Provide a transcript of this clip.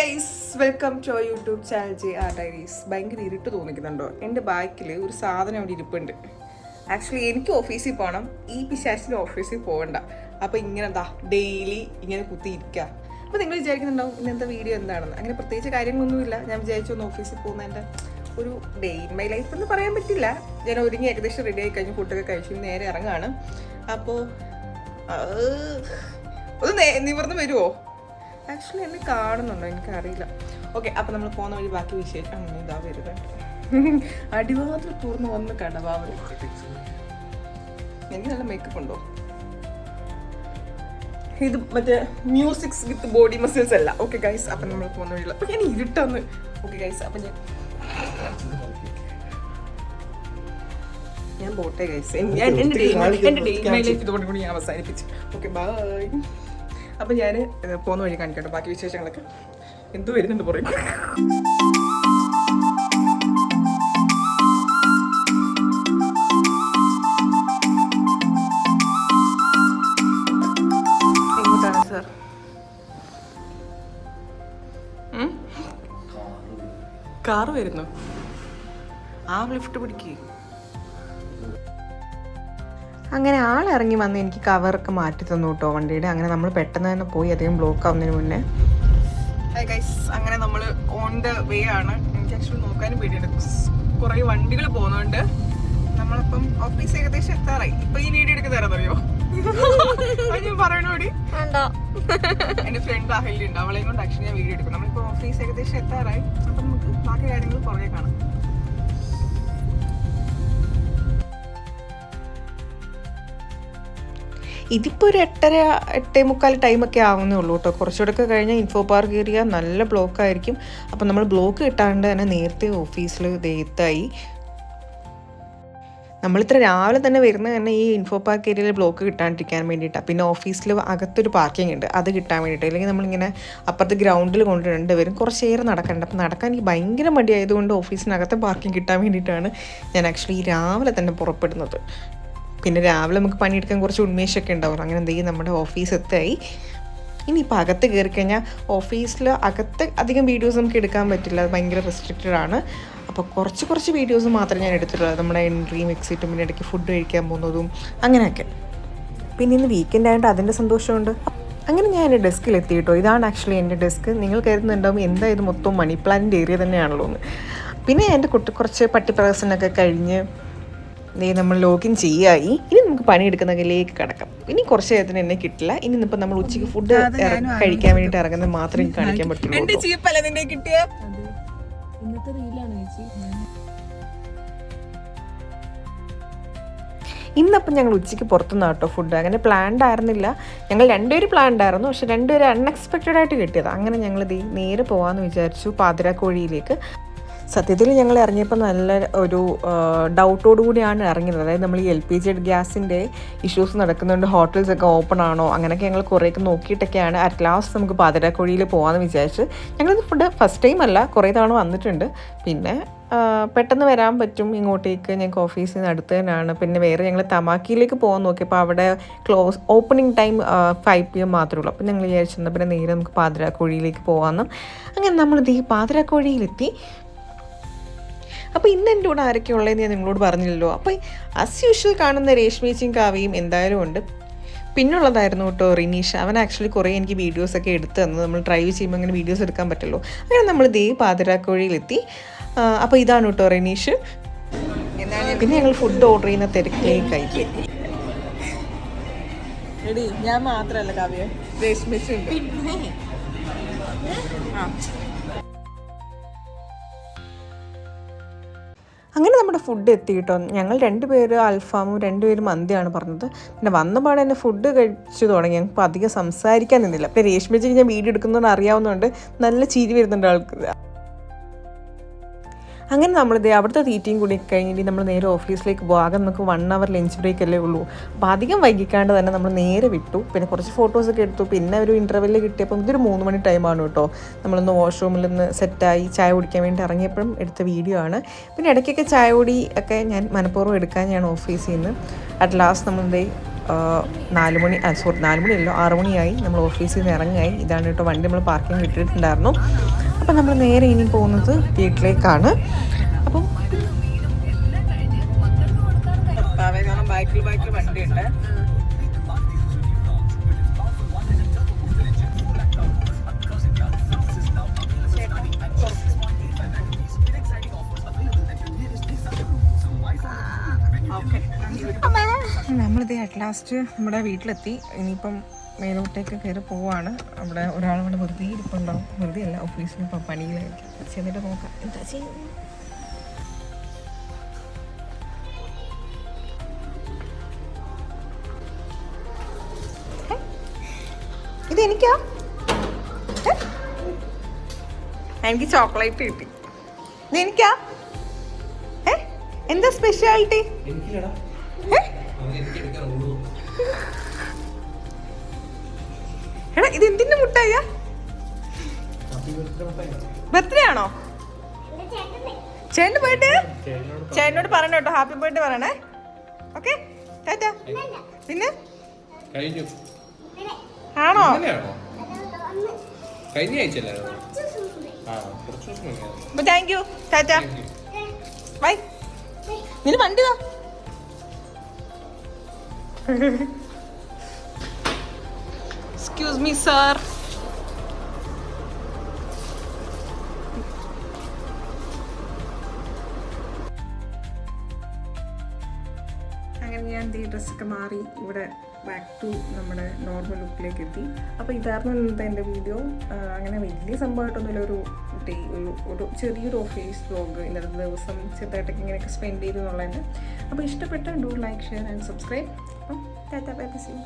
Guys, welcome to YouTube channel JR Diaries. ഭയങ്കര ഇരുട്ട് തോന്നിക്കുന്നുണ്ടോ? എൻ്റെ ബാക്കിൽ ഒരു സാധനം അവിടെ ഇരിപ്പുണ്ട്. ആക്ച്വലി എനിക്ക് ഓഫീസിൽ പോകണം, ഈ പിശാച്ചിന് ഓഫീസിൽ പോകണ്ട. അപ്പോൾ ഇങ്ങനെ എന്താ ഡെയിലി ഇങ്ങനെ കുത്തിയിരിക്കുക. അപ്പോൾ നിങ്ങൾ വിചാരിക്കുന്നുണ്ടാവും ഇന്നത്തെ വീഡിയോ എന്താണെന്ന്. അങ്ങനെ പ്രത്യേകിച്ച് കാര്യങ്ങളൊന്നുമില്ല. ഞാൻ വിചാരിച്ചു ഒന്ന് ഓഫീസിൽ പോകുന്നതിൻ്റെ ഒരു ഡേ ഇൻ മൈ ലൈഫ് എന്ന് പറയാൻ പറ്റില്ല. ഞാൻ ഒരുങ്ങി ഏകദേശം റെഡി ആയി കഴിഞ്ഞ് ഫുഡൊക്കെ കഴിച്ചു നേരെ ഇറങ്ങാണ്. അപ്പോൾ ഒന്ന് നിവർന്ന് വരുമോ? ആക്ച്വലി എന്നെ കാണുന്നുണ്ടോ എനിക്കറിയില്ല. ഓക്കെ, അപ്പം നമ്മൾ പോകുന്ന വഴി ബാക്കി വിശേഷം അങ്ങനെ ഇതാ വരുന്നുണ്ട്. അടിമാത്രം തുറന്ന് വന്ന് കടവാവ്. എനിക്ക് നല്ല മേക്കപ്പ് ഉണ്ടോ? ഇത് മറ്റേ മ്യൂസിക്സ് വിത്ത് ബോഡി മസിൽസ് അല്ല. ഓക്കെ ഗൈസ്, അപ്പം നമ്മൾ പോകുന്ന വഴിയില്ല. അപ്പം ഞാൻ ഇരുട്ടന്ന്. ഓക്കെ ഗൈസ്, അപ്പം ഞാൻ പോട്ടെ ഗൈസ്. എൻ്റെ ഡേ മൈ ലൈഫ് ഇതുകൊണ്ട് കൂടി ഞാൻ അവസാനിപ്പിച്ചു. Okay bye. അപ്പം ഞാൻ പോകുന്ന വഴി കാണിക്കട്ടെ ബാക്കി വിശേഷങ്ങളൊക്കെ. എന്തു വരുന്നുണ്ട് പറയും. എങ്ങോട്ടാണ് സാർ? കാറ് വരുന്നു. ആ ലിഫ്റ്റ് പിടിക്കേ. അങ്ങനെ ആളിറങ്ങി വന്ന് എനിക്ക് കവറൊക്കെ മാറ്റി തന്നു കേട്ടോ വണ്ടിയുടെ. അങ്ങനെ നമ്മൾ പെട്ടെന്ന് തന്നെ പോയി, അധികം ബ്ലോക്ക് ആവുന്നതിന് മുന്നേ. ഗൈസ്, അങ്ങനെ നമ്മൾ ഓൺ ദ വേ ആണ്. എനിക്ക് ആക്ച്വലി നോക്കാനും പേടിയുണ്ട്, കുറേ വണ്ടികൾ പോകുന്നുണ്ട്. നമ്മളിപ്പം ഓഫീസ് ഏകദേശം എത്താറായി. ഇപ്പൊ ഈ വീഡിയോ എടുക്കുന്ന തരാന്നറിയോ? ഞാൻ പറയണോടി. എന്റെ ഫ്രണ്ട് അഹല്യ ഉണ്ട്, അവളെയും കൊണ്ട് ആക്ച്വലി ഞാൻ വീഡിയോ എടുക്കും. നമ്മളിപ്പോ ഓഫീസ് ഏകദേശം എത്താറായി. അപ്പം നമുക്ക് ബാക്കി കാര്യങ്ങൾ പുറകെ കാണാം. ഇതിപ്പോൾ ഒരു 8:45 ടൈമൊക്കെ ആവുന്നേ ഉള്ളൂ കേട്ടോ. കുറച്ചുകൂടെ കഴിഞ്ഞാൽ ഇൻഫോ പാർക്ക് ഏരിയ നല്ല ബ്ലോക്കായിരിക്കും. അപ്പം നമ്മൾ ബ്ലോക്ക് കിട്ടാണ്ട് തന്നെ നേരത്തെ ഓഫീസിൽ എത്തായി. നമ്മളിത്ര രാവിലെ തന്നെ വരുന്നത് തന്നെ ഈ ഇൻഫോ പാർക്ക് ഏരിയയിൽ ബ്ലോക്ക് കിട്ടാണ്ടിരിക്കാൻ വേണ്ടിയിട്ടാണ്. പിന്നെ ഓഫീസിൽ അകത്തൊരു പാർക്കിംഗ് ഉണ്ട്, അത് കിട്ടാൻ വേണ്ടിയിട്ട്. അല്ലെങ്കിൽ നമ്മളിങ്ങനെ അപ്പുറത്ത് ഗ്രൗണ്ടിൽ കൊണ്ടുവരേണ്ടി വരും, കുറച്ചേറെ നടക്കണ്ട. അപ്പം നടക്കാൻ എനിക്ക് ഭയങ്കര മടിയായതുകൊണ്ട് ഓഫീസിനകത്തെ പാർക്കിംഗ് കിട്ടാൻ വേണ്ടിയിട്ടാണ് ഞാൻ ആക്ച്വലി രാവിലെ തന്നെ പുറപ്പെടുന്നത്. പിന്നെ രാവിലെ നമുക്ക് പണിയെടുക്കാൻ കുറച്ച് ഉന്മേഷമൊക്കെ ഉണ്ടാവും. അങ്ങനെ എന്തെങ്കിലും നമ്മുടെ ഓഫീസ് എത്തായി. ഇനിയിപ്പോൾ അകത്ത് കയറി കഴിഞ്ഞാൽ ഓഫീസിൽ അകത്ത് അധികം വീഡിയോസ് നമുക്ക് എടുക്കാൻ പറ്റില്ല, അത് ഭയങ്കര റെസ്ട്രിക്റ്റഡ് ആണ്. അപ്പോൾ കുറച്ച് വീഡിയോസ് മാത്രമേ ഞാൻ എടുത്തിട്ടുള്ളൂ. നമ്മുടെ എൻട്രിയും എക്സിറ്റും പിന്നെ ഇടയ്ക്ക് ഫുഡ് കഴിക്കാൻ പോകുന്നതും അങ്ങനെയൊക്കെ. പിന്നെ ഇന്ന് വീക്കെൻഡ് ആയതുകൊണ്ട് അതിൻ്റെ സന്തോഷമുണ്ട്. അങ്ങനെ ഞാൻ എൻ്റെ ഡെസ്കിൽ എത്തിയിട്ടോ. ഇതാണ് ആക്ച്വലി എൻ്റെ ഡെസ്ക്. നിങ്ങൾ കരുതുന്നുണ്ടാവും എന്താ ഇത് മൊത്തം മണി പ്ലാന്റിൻ്റെ ഏരിയ തന്നെയാണല്ലോ എന്ന്. പിന്നെ എൻ്റെ കുറച്ച് പട്ടി പ്രവേശനമൊക്കെ കഴിഞ്ഞ് നമ്മൾ ലോഗിൻ ചെയ്യായി. ഇനി നമുക്ക് പണിയെടുക്കുന്നതിലേക്ക് കിടക്കാം. ഇനി കുറച്ച് നേരത്തിന് എന്നെ കിട്ടില്ല. ഇനി ഇപ്പം നമ്മൾ ഉച്ചയ്ക്ക് ഫുഡ് കഴിക്കാൻ വേണ്ടിയിട്ട് ഇറങ്ങുന്നത് മാത്രമേ കാണിക്കാൻ പറ്റുള്ളൂ. ഇന്നപ്പം ഞങ്ങൾ ഉച്ചയ്ക്ക് പുറത്തുനിന്ന് കേട്ടോ ഫുഡ്. അങ്ങനെ പ്ലാൻഡ് ആയിരുന്നില്ല, ഞങ്ങൾ രണ്ടുപേരും പ്ലാൻഡ് ആയിരുന്നു. പക്ഷെ രണ്ടുപേരും അൺഎക്സ്പെക്റ്റഡ് ആയിട്ട് കിട്ടിയത്. അങ്ങനെ ഞങ്ങൾ നേരെ പോകാമെന്ന് വിചാരിച്ചു പാതിരാക്കോഴിയിലേക്ക്. സത്യത്തിൽ ഞങ്ങൾ ഇറങ്ങിയപ്പോൾ നല്ല ഒരു ഡൗട്ടോടു കൂടിയാണ് ഇറങ്ങിയത്. അതായത് നമ്മൾ ഈ LPG ഗ്യാസിൻ്റെ ഇഷ്യൂസ് നടക്കുന്നുണ്ട്, ഹോട്ടൽസൊക്കെ ഓപ്പൺ ആണോ അങ്ങനെയൊക്കെ ഞങ്ങൾ കുറേയൊക്കെ നോക്കിയിട്ടൊക്കെയാണ് അറ്റ് ലാസ്റ്റ് നമുക്ക് പാതിരാക്കോഴിയിൽ പോകാമെന്ന് വിചാരിച്ച്. ഞങ്ങളിത് ഫുഡ് ഫസ്റ്റ് ടൈം അല്ല, കുറേ തവണ വന്നിട്ടുണ്ട്. പിന്നെ പെട്ടെന്ന് വരാൻ പറ്റും ഇങ്ങോട്ടേക്ക്, ഞങ്ങൾക്ക് ഓഫീസിൽ നിന്ന് അടുത്ത് തന്നെയാണ്. പിന്നെ വേറെ ഞങ്ങൾ തമാക്കിയിലേക്ക് പോകാൻ നോക്കിയപ്പോൾ അവിടെ ഓപ്പണിംഗ് ടൈം 5 PM മാത്രമേ ഉള്ളൂ. അപ്പം ഞങ്ങൾ വിചാരിച്ചിരുന്നത് പിന്നെ നേരെ നമുക്ക് പാതിരാക്കോഴിയിലേക്ക് പോകാമെന്നും. അങ്ങനെ നമ്മളിത് ഈ പാതിരാക്കോഴിയിലെത്തി. അപ്പോൾ ഇന്ന് എൻ്റെ കൂടെ ആരൊക്കെ ഉള്ളതെന്ന് ഞാൻ നിങ്ങളോട് പറഞ്ഞില്ലല്ലോ. അപ്പോൾ ആസ് യൂഷ്വൽ കാണുന്ന രേഷ്മേച്ചിയും കാവ്യയും എന്തായാലും ഉണ്ട്. പിന്നുള്ളതായിരുന്നു കേട്ടോ റിനീഷ്. അവൻ ആക്ച്വലി കുറേ എനിക്ക് വീഡിയോസൊക്കെ എടുത്ത് തന്നത്. നമ്മൾ ഡ്രൈവ് ചെയ്യുമ്പോൾ അങ്ങനെ വീഡിയോസ് എടുക്കാൻ പറ്റുമല്ലോ. അങ്ങനെ നമ്മൾ പാതിരാക്കോഴിയിലെത്തി. അപ്പോൾ ഇതാണ് കേട്ടോ റിനീഷ്. പിന്നെ ഞങ്ങൾ ഫുഡ് ഓർഡർ ചെയ്യുന്ന തിരക്കിലേക്കായി. ഞാൻ മാത്രമല്ല കാവ്യ, രേഷ്മേച്ചി ഉണ്ട്. അങ്ങനെ നമ്മുടെ ഫുഡ് എത്തി കേട്ടോ. ഞങ്ങൾ 2 പേര് അൽഫാമും 2 പേര് മന്തിയാണ് പറഞ്ഞത്. പിന്നെ വന്നപാടെ തന്നെ ഫുഡ് കഴിച്ചു തുടങ്ങി. ഞങ്ങൾക്ക് അധികം സംസാരിക്കാൻ നിന്നില്ല. പിന്നെ രേഷ്മേച്ചിക്ക് ഞാൻ വീഡിയോ എടുക്കുന്നതുകൊണ്ട് അറിയാവുന്നതുകൊണ്ട് നല്ല ചിരി വരുന്നുണ്ട് ആൾക്ക്. അങ്ങനെ നമ്മളിത് അവിടുത്തെ തീറ്റയും കൂടി കഴിഞ്ഞിട്ട് നമ്മൾ നേരെ ഓഫീസിലേക്ക് പോകും. ആകെ നമുക്ക് 1 hour ലഞ്ച് ബ്രേക്ക് അല്ലേ ഉള്ളൂ. അപ്പോൾ അധികം വൈകിക്കാണ്ട് തന്നെ നമ്മൾ നേരെ വിട്ടു. പിന്നെ കുറച്ച് ഫോട്ടോസൊക്കെ എടുത്തു. പിന്നെ ഒരു ഇൻ്റർവെല്ലിൽ കിട്ടിയപ്പോൾ ഇതൊരു 3 മണി ടൈമാണ് കേട്ടോ. നമ്മളൊന്ന് വാഷ്റൂമിൽ നിന്ന് സെറ്റായി ചായ കുടിക്കാൻ വേണ്ടി ഇറങ്ങിയപ്പോഴും എടുത്ത വീഡിയോ ആണ്. പിന്നെ ഇടയ്ക്കൊക്കെ ചായ കുടി ഒക്കെ ഞാൻ മനഃപൂർവ്വം എടുക്കാൻ ഞാൻ ഓഫീസിൽ നിന്ന്. അറ്റ് ലാസ്റ്റ് നമ്മളെന്തേ 4 മണിയല്ലോ 6 മണിയായി നമ്മൾ ഓഫീസിൽ നിന്ന് ഇറങ്ങായി. ഇതാണ് കേട്ടോ വണ്ടി നമ്മൾ പാർക്കിംഗ് ഇട്ടിട്ടുണ്ടായിരുന്നു. അപ്പം നമ്മൾ നേരെ ഇനി പോകുന്നത് വീട്ടിലേക്കാണ്. അപ്പം ബാക്കിൽ വണ്ടിയുണ്ട്. നമ്മളിത് അറ്റ് ലാസ്റ്റ് നമ്മുടെ വീട്ടിലെത്തി. ഇനിയിപ്പം മേലോട്ടേക്ക് കയറി പോവാണ്. അവിടെ ഒരാളവിടെ വെറുതെ ഇരിപ്പുണ്ടാവും. വെറുതെ അല്ല, ഓഫീസിൽ ഇപ്പം പണിയിലായിരിക്കും. ചെന്നിട്ട് നോക്കാം എന്താ ചെയ്യുന്നത്. ഇതെനിക്കാ? എനിക്ക് ചോക്ലേറ്റ് കിട്ടി. ഇതെനിക്കാ? എന്താ സ്പെഷ്യാലിറ്റി? എടാ ഇത് എന്തിന്റെ മുട്ടായ? ബർത്ത്ഡേ ആണോ? ചേട്ടൻ്റെ ബർത്ത്ഡേ? ചേട്ടനോട് പറയണ കേട്ടോ, ഹാപ്പി ബർത്ത്ഡേ പറയണേ. ഓക്കെ, ടാറ്റാ. പിന്നെ ആണോ? താങ്ക് യു, ടാറ്റാ, ബൈ. നിന്റെ വണ്ടി വാ. Excuse me sir. അങ്ങനെ ഞാൻ ഈ ഡ്രസ്സൊക്കെ മാറി ഇവിടെ ബാക്ക് ടു നമ്മുടെ നോർമൽ ലുക്കിലേക്ക് എത്തി. അപ്പോൾ ഇതായിരുന്നു ഇന്നത്തെ എൻ്റെ വീഡിയോ. അങ്ങനെ വലിയ സംഭവമായിട്ടൊന്നുമില്ല, ഒരു ചെറിയൊരു ഓഫീസ് വ്ലോഗ് ഇന്നത്തെ ദിവസം ചെറുതായിട്ടൊക്കെ ഇങ്ങനെയൊക്കെ സ്പെൻഡ് ചെയ്തു എന്നുള്ളതിൻ്റെ. അപ്പോൾ ഇഷ്ടപ്പെട്ട do like, share and subscribe. അപ്പം tata, bye bye, see U.